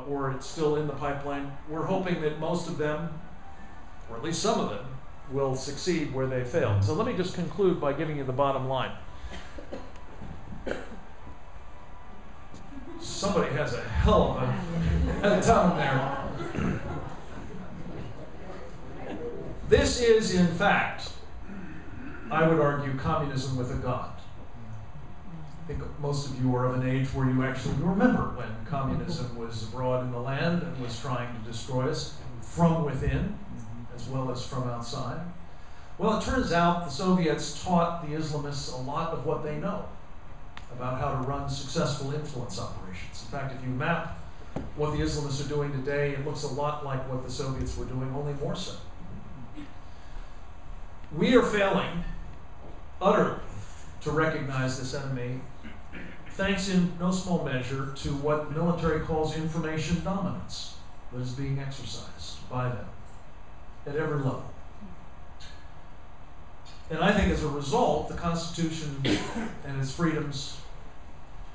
or it's still in the pipeline. We're hoping that most of them, or at least some of them, will succeed where they failed. So let me just conclude by giving you the bottom line. Somebody has a hell of a tone there. This is, in fact, I would argue, communism with a god. I think most of you are of an age where you actually remember when communism was abroad in the land and was trying to destroy us from within as well as from outside. Well, it turns out the Soviets taught the Islamists a lot of what they know about how to run successful influence operations. In fact, if you map what the Islamists are doing today, it looks a lot like what the Soviets were doing, only more so. We are failing utterly to recognize this enemy, thanks in no small measure to what the military calls information dominance that is being exercised by them at every level. And I think as a result, the Constitution and its freedoms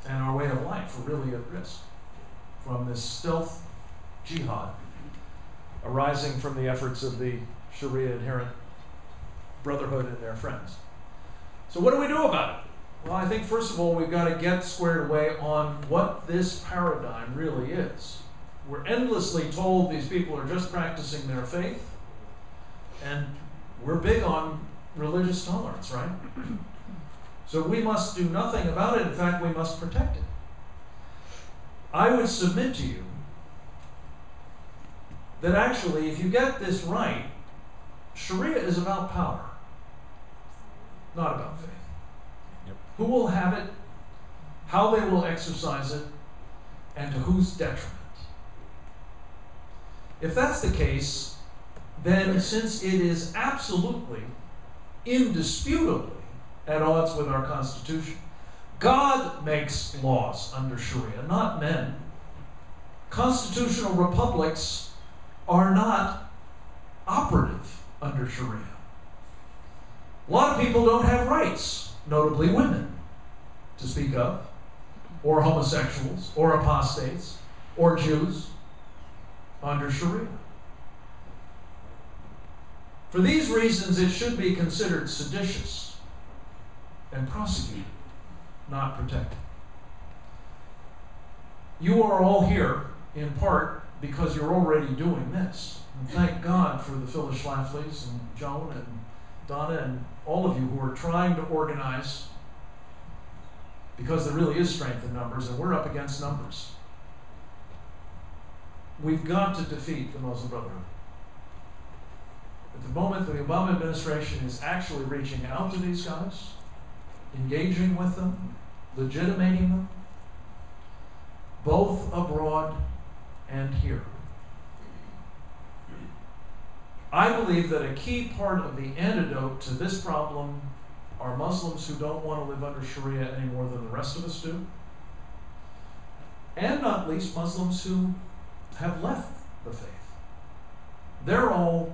and our way of life are really at risk from this stealth jihad arising from the efforts of the Sharia adherent brotherhood and their friends. So what do we do about it? Well, I think first of all, we've got to get squared away on what this paradigm really is. We're endlessly told these people are just practicing their faith, and we're big on religious tolerance, right? So we must do nothing about it. In fact, we must protect it. I would submit to you that actually, if you get this right, Sharia is about power, not about faith. Yep. Who will have it, how they will exercise it, and to whose detriment. If that's the case, then since it is absolutely, indisputably at odds with our Constitution, God makes laws under Sharia, not men. Constitutional republics are not operative under Sharia. A lot of people don't have rights, notably women, to speak of, or homosexuals, or apostates, or Jews, under Sharia. For these reasons, it should be considered seditious and prosecuted, not protected. You are all here, in part, because you're already doing this. And thank God for the Phyllis Schlaflys and Joan and Donna and all of you who are trying to organize, because there really is strength in numbers, and we're up against numbers. We've got to defeat the Muslim Brotherhood. At the moment, the Obama administration is actually reaching out to these guys, engaging with them, legitimating them, both abroad and here. I believe that a key part of the antidote to this problem are Muslims who don't want to live under Sharia any more than the rest of us do, and not least Muslims who have left the faith. They're all,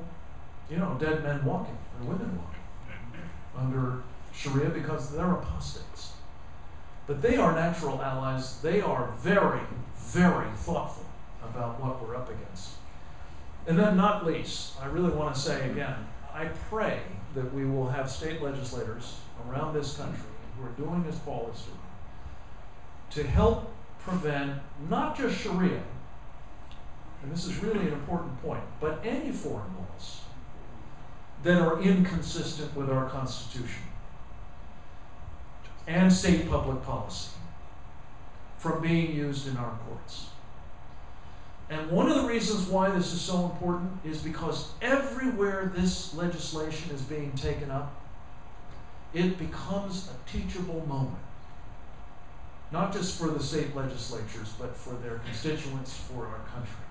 dead men walking and women walking under Sharia because they're apostates. But they are natural allies. They are very, very thoughtful about what we're up against. And then not least, I really want to say again, I pray that we will have state legislators around this country who are doing as Paul is doing to help prevent not just Sharia, and this is really an important point, but any foreign laws that are inconsistent with our Constitution and state public policy from being used in our courts. And one of the reasons why this is so important is because everywhere this legislation is being taken up, it becomes a teachable moment. Not just for the state legislatures, but for their constituents, for our country.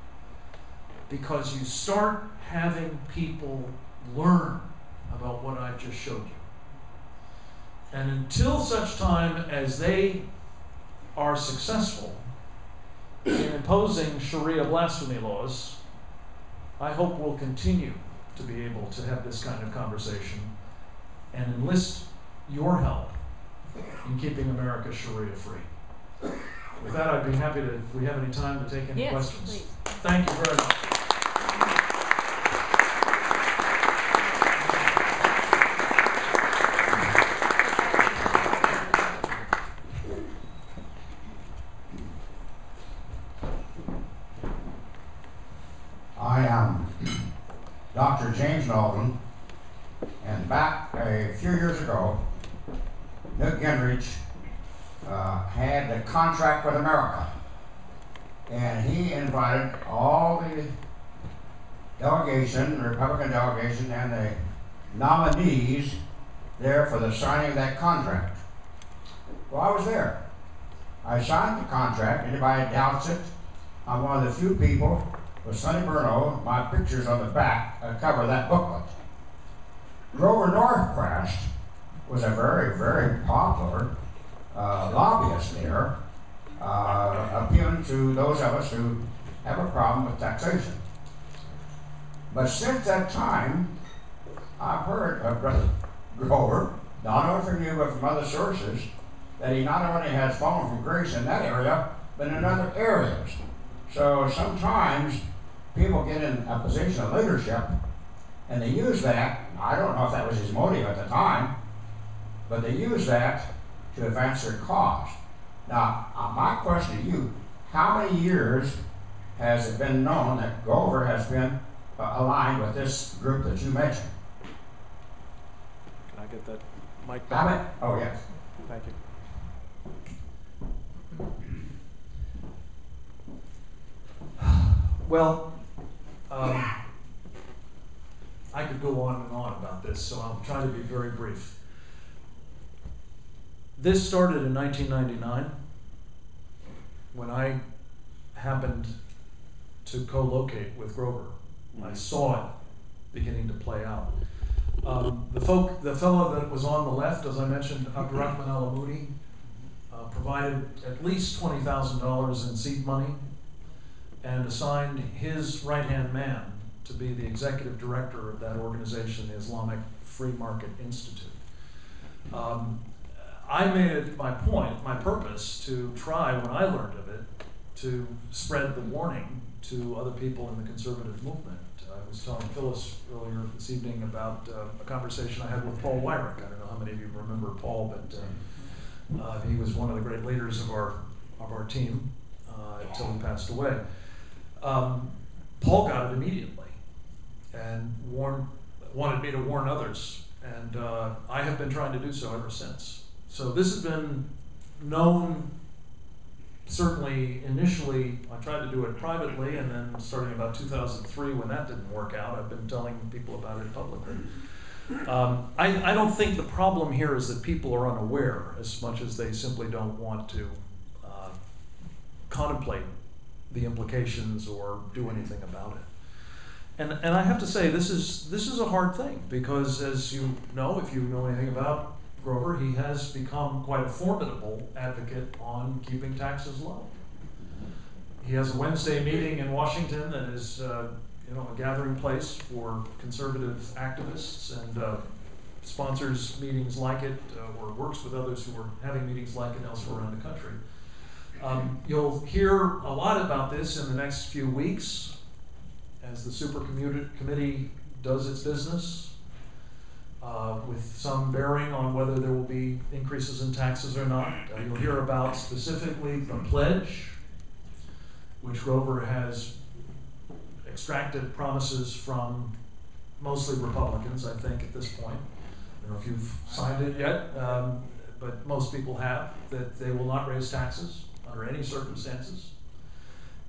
Because you start having people learn about what I've just showed you. And until such time as they are successful in imposing Sharia blasphemy laws, I hope we'll continue to be able to have this kind of conversation and enlist your help in keeping America Sharia free. With that, I'd be happy to, if we have any time, to take any questions. Please. Thank you very much. I am Dr. James Knowlton, and back a few years ago, Newt Gingrich had a contract with America, and he invited all the delegation, the Republican delegation, and the nominees there for the signing of that contract. Well, I was there. I signed the contract. Anybody doubts it? I'm one of the few people with Sonny Bruno, my pictures on the back cover that booklet. Grover Northcross was a very, very popular lobbyist there, appealing to those of us who have a problem with taxation. But since that time, I've heard of Brother Grover, not only from you but from other sources, that he not only has fallen from grace in that area, but in other areas. So sometimes people get in a position of leadership and they use that. I don't know if that was his motive at the time, but they use that to advance their cause. Now, my question to you, how many years has it been known that Grover has been aligned with this group that you mentioned? Can I get that mic back? Oh, yes. Thank you. Well, I could go on and on about this, so I'll try to be very brief. This started in 1999 when I happened to co-locate with Grover. I saw it beginning to play out. The fellow that was on the left, as I mentioned, Abdurrahman Al-Amoudi, provided at least $20,000 in seed money and assigned his right-hand man to be the executive director of that organization, the Islamic Free Market Institute. I made it my purpose to try, when I learned of it, to spread the warning to other people in the conservative movement. I was telling Phyllis earlier this evening about a conversation I had with Paul Weyrich. I don't know how many of you remember Paul, but he was one of the great leaders of our team until he passed away. Paul got it immediately and wanted me to warn others, and I have been trying to do so ever since. So this has been known, certainly initially. I tried to do it privately, and then starting about 2003, when that didn't work out, I've been telling people about it publicly. I don't think the problem here is that people are unaware as much as they simply don't want to contemplate the implications or do anything about it. And I have to say, this is a hard thing, because as you know, if you know anything about Grover, he has become quite a formidable advocate on keeping taxes low. He has a Wednesday meeting in Washington that is a gathering place for conservative activists, and sponsors meetings like it, or works with others who are having meetings like it elsewhere around the country. You'll hear a lot about this in the next few weeks as the Super Committee does its business, with some bearing on whether there will be increases in taxes or not. You'll hear about specifically the pledge, which Grover has extracted promises from mostly Republicans, I think, at this point. I don't know if you've signed it yet, but most people have, that they will not raise taxes under any circumstances.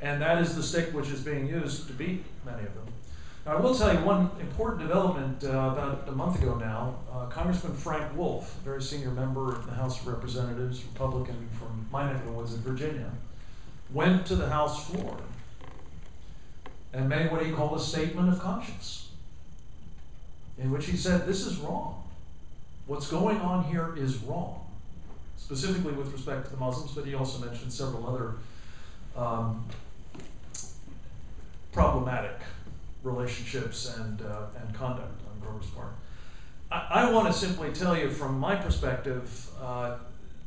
And that is the stick which is being used to beat many of them. Now, I will tell you one important development. About a month ago now, Congressman Frank Wolf, a very senior member of the House of Representatives, Republican from my neck of the woods in Virginia, went to the House floor and made what he called a statement of conscience, in which he said, this is wrong. What's going on here is wrong, specifically with respect to the Muslims, but he also mentioned several other problematic relationships and conduct on Grover's part. I want to simply tell you, from my perspective,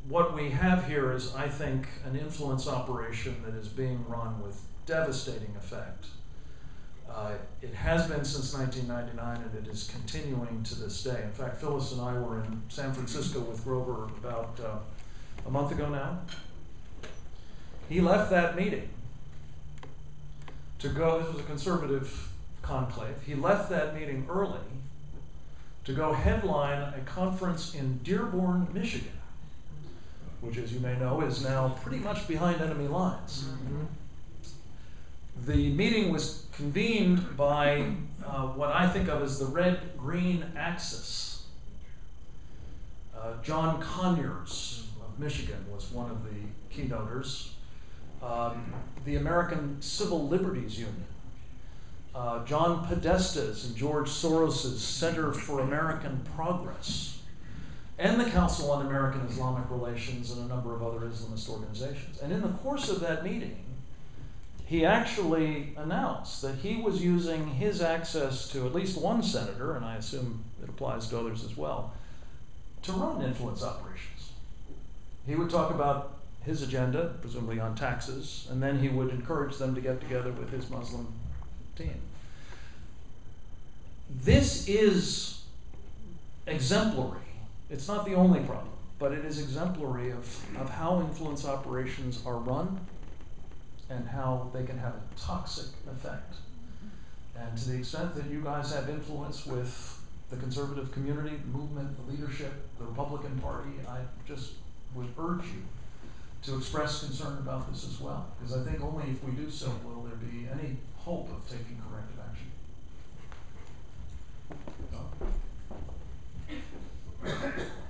what we have here is, I think, an influence operation that is being run with devastating effect. It has been since 1999, and it is continuing to this day. In fact, Phyllis and I were in San Francisco with Grover about a month ago now. He left that meeting to go, this was a conservative conclave, he left that meeting early to go headline a conference in Dearborn, Michigan, which, as you may know, is now pretty much behind enemy lines. Mm-hmm. The meeting was convened by what I think of as the red-green axis. John Conyers of Michigan was one of the keynoters. The American Civil Liberties Union. John Podesta's and George Soros's Center for American Progress, and the Council on American Islamic Relations and a number of other Islamist organizations. And in the course of that meeting, he actually announced that he was using his access to at least one senator, and I assume it applies to others as well, to run influence operations. He would talk about his agenda, presumably on taxes, and then he would encourage them to get together with his Muslim team. This is exemplary. It's not the only problem, but it is exemplary of how influence operations are run and how they can have a toxic effect. And to the extent that you guys have influence with the conservative community, the movement, the leadership, the Republican Party, I just would urge you to express concern about this as well, because I think only if we do so will there be any hope of taking corrective action.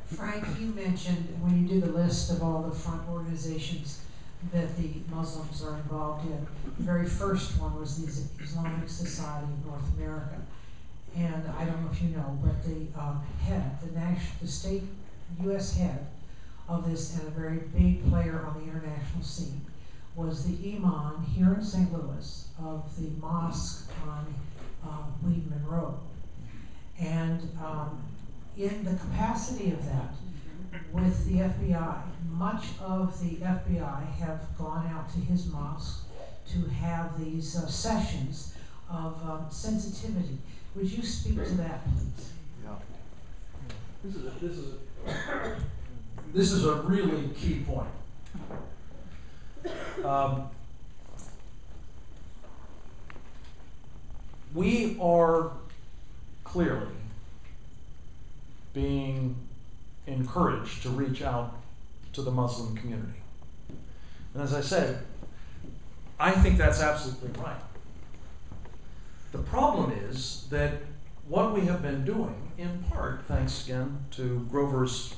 Frank, you mentioned when you do the list of all the front organizations that the Muslims are involved in, the very first one was the Islamic Society of North America. And I don't know if you know, but the head, the state U.S. head of this, and a very big player on the international scene, was the imam here in St. Louis of the mosque on Weedman Road. And in the capacity of that, with the FBI, much of the FBI have gone out to his mosque to have these sessions of sensitivity. Would you speak to that, please? Yeah. This is a really key point. We are clearly being encouraged to reach out to the Muslim community. And as I said, I think that's absolutely right. The problem is that what we have been doing, in part thanks again to Grover's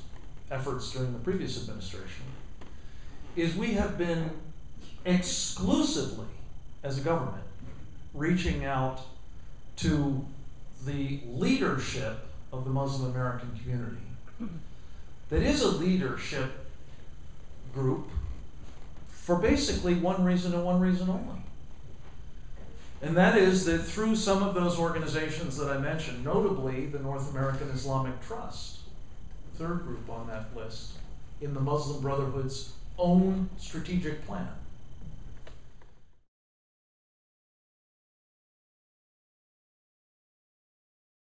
efforts during the previous administration, is we have been exclusively, as a government, reaching out to the leadership of the Muslim American community. That is a leadership group for basically one reason and one reason only. And that is that through some of those organizations that I mentioned, notably the North American Islamic Trust, the third group on that list, in the Muslim Brotherhood's own strategic plan,